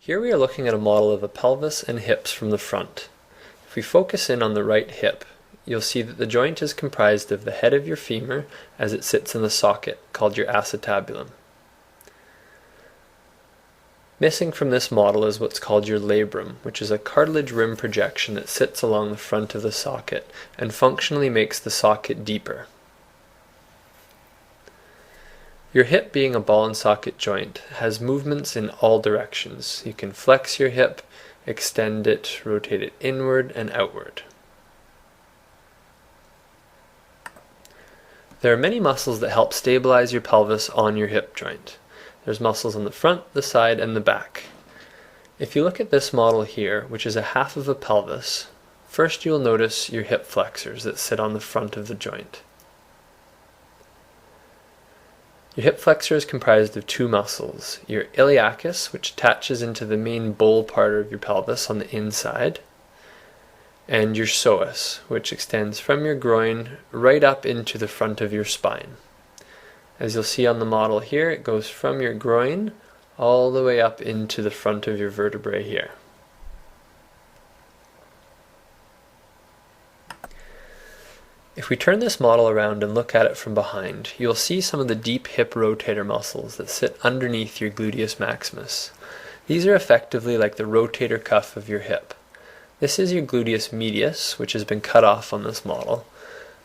Here we are looking at a model of a pelvis and hips from the front. If we focus in on the right hip, you'll see that the joint is comprised of the head of your femur as it sits in the socket, called your acetabulum. Missing from this model is what's called your labrum, which is a cartilage rim projection that sits along the front of the socket and functionally makes the socket deeper. Your hip, being a ball and socket joint, has movements in all directions. You can flex your hip, extend it, rotate it inward and outward. There are many muscles that help stabilize your pelvis on your hip joint. There's muscles on the front, the side, and the back. If you look at this model here, which is a half of a pelvis, first you'll notice your hip flexors that sit on the front of the joint. Your hip flexor is comprised of two muscles, your iliacus, which attaches into the main bowl part of your pelvis on the inside, and your psoas, which extends from your groin right up into the front of your spine. As you'll see on the model here, it goes from your groin all the way up into the front of your vertebrae here. If we turn this model around and look at it from behind, you'll see some of the deep hip rotator muscles that sit underneath your gluteus maximus. These are effectively like the rotator cuff of your hip. This is your gluteus medius, which has been cut off on this model.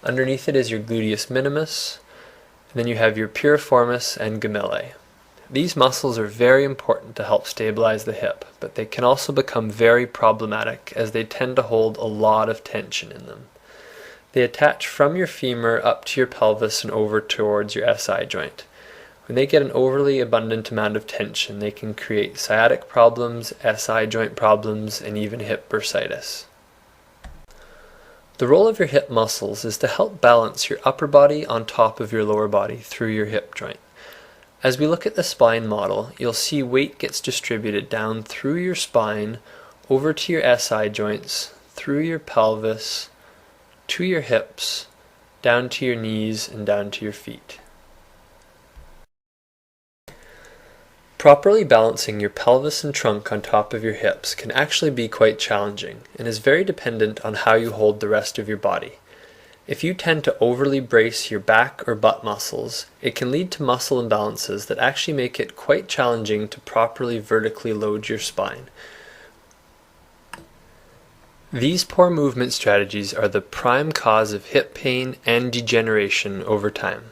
Underneath it is your gluteus minimus, and then you have your piriformis and gemelli. These muscles are very important to help stabilize the hip, but they can also become very problematic as they tend to hold a lot of tension in them. They attach from your femur up to your pelvis and over towards your SI joint. When they get an overly abundant amount of tension, they can create sciatic problems, SI joint problems, and even hip bursitis. The role of your hip muscles is to help balance your upper body on top of your lower body through your hip joint. As we look at the spine model, you'll see weight gets distributed down through your spine, over to your SI joints, through your pelvis, to your hips, down to your knees, and down to your feet. Properly balancing your pelvis and trunk on top of your hips can actually be quite challenging and is very dependent on how you hold the rest of your body. If you tend to overly brace your back or butt muscles, it can lead to muscle imbalances that actually make it quite challenging to properly vertically load your spine. These poor movement strategies are the prime cause of hip pain and degeneration over time.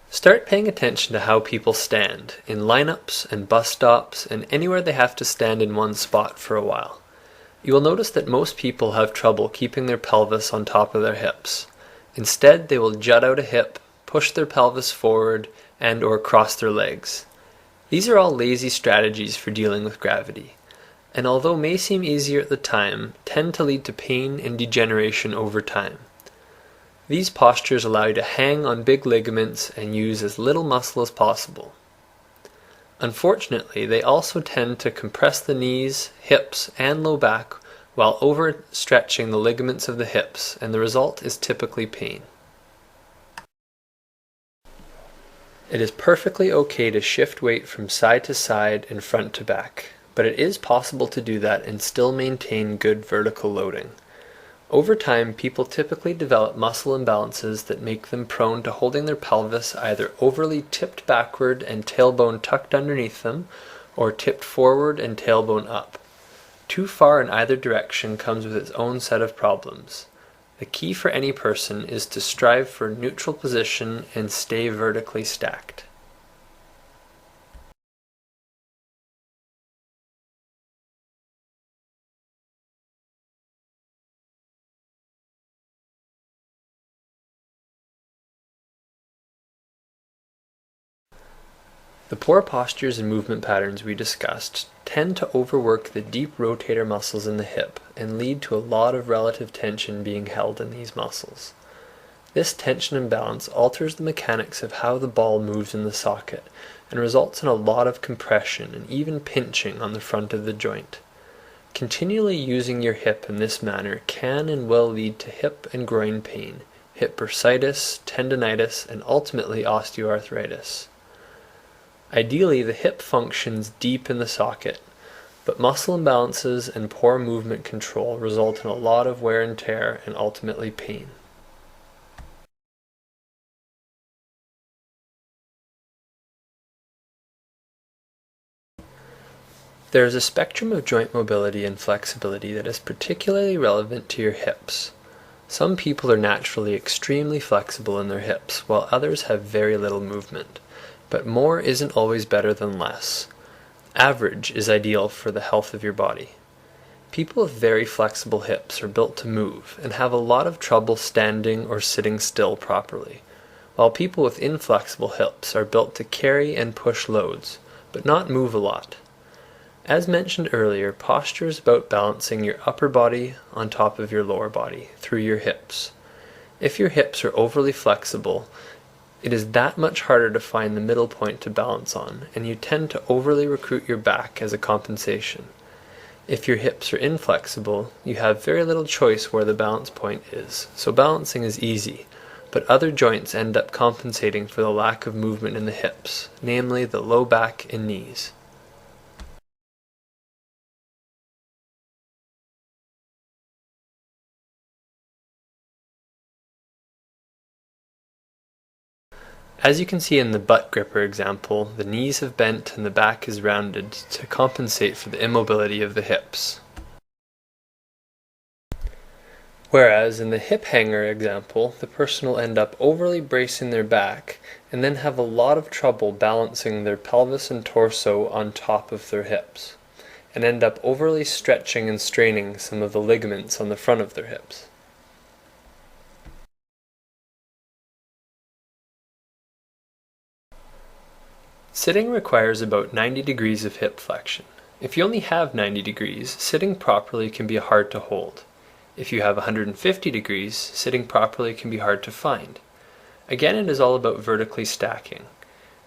Start paying attention to how people stand, in lineups and bus stops and anywhere they have to stand in one spot for a while. You will notice that most people have trouble keeping their pelvis on top of their hips. Instead, they will jut out a hip, push their pelvis forward, and/or cross their legs. These are all lazy strategies for dealing with gravity, and although may seem easier at the time, tend to lead to pain and degeneration over time. These postures allow you to hang on big ligaments and use as little muscle as possible. Unfortunately, they also tend to compress the knees, hips, and low back while overstretching the ligaments of the hips, and the result is typically pain. It is perfectly okay to shift weight from side to side and front to back, but it is possible to do that and still maintain good vertical loading. Over time, people typically develop muscle imbalances that make them prone to holding their pelvis either overly tipped backward and tailbone tucked underneath them, or tipped forward and tailbone up. Too far in either direction comes with its own set of problems. The key for any person is to strive for a neutral position and stay vertically stacked. The poor postures and movement patterns we discussed tend to overwork the deep rotator muscles in the hip and lead to a lot of relative tension being held in these muscles. This tension imbalance alters the mechanics of how the ball moves in the socket and results in a lot of compression and even pinching on the front of the joint. Continually using your hip in this manner can and will lead to hip and groin pain, hip bursitis, tendinitis, and ultimately osteoarthritis. Ideally, the hip functions deep in the socket, but muscle imbalances and poor movement control result in a lot of wear and tear and ultimately pain. There is a spectrum of joint mobility and flexibility that is particularly relevant to your hips. Some people are naturally extremely flexible in their hips, while others have very little movement. But more isn't always better than less. Average is ideal for the health of your body. People with very flexible hips are built to move and have a lot of trouble standing or sitting still properly, while people with inflexible hips are built to carry and push loads, but not move a lot. As mentioned earlier, posture is about balancing your upper body on top of your lower body through your hips. If your hips are overly flexible, it is that much harder to find the middle point to balance on, and you tend to overly recruit your back as a compensation. If your hips are inflexible, you have very little choice where the balance point is, so balancing is easy, but other joints end up compensating for the lack of movement in the hips, namely the low back and knees. As you can see in the butt gripper example, the knees have bent and the back is rounded to compensate for the immobility of the hips. Whereas in the hip hanger example, the person will end up overly bracing their back and then have a lot of trouble balancing their pelvis and torso on top of their hips, and end up overly stretching and straining some of the ligaments on the front of their hips. Sitting requires about 90 degrees of hip flexion. If you only have 90 degrees, sitting properly can be hard to hold. If you have 150 degrees, sitting properly can be hard to find. Again, it is all about vertically stacking.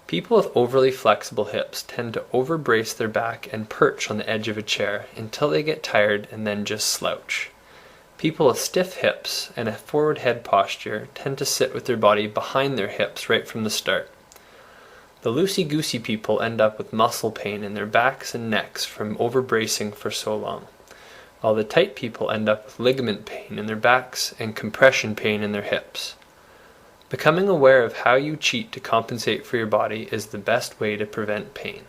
People with overly flexible hips tend to overbrace their back and perch on the edge of a chair until they get tired and then just slouch. People with stiff hips and a forward head posture tend to sit with their body behind their hips right from the start. The loosey-goosey people end up with muscle pain in their backs and necks from overbracing for so long, while the tight people end up with ligament pain in their backs and compression pain in their hips. Becoming aware of how you cheat to compensate for your body is the best way to prevent pain.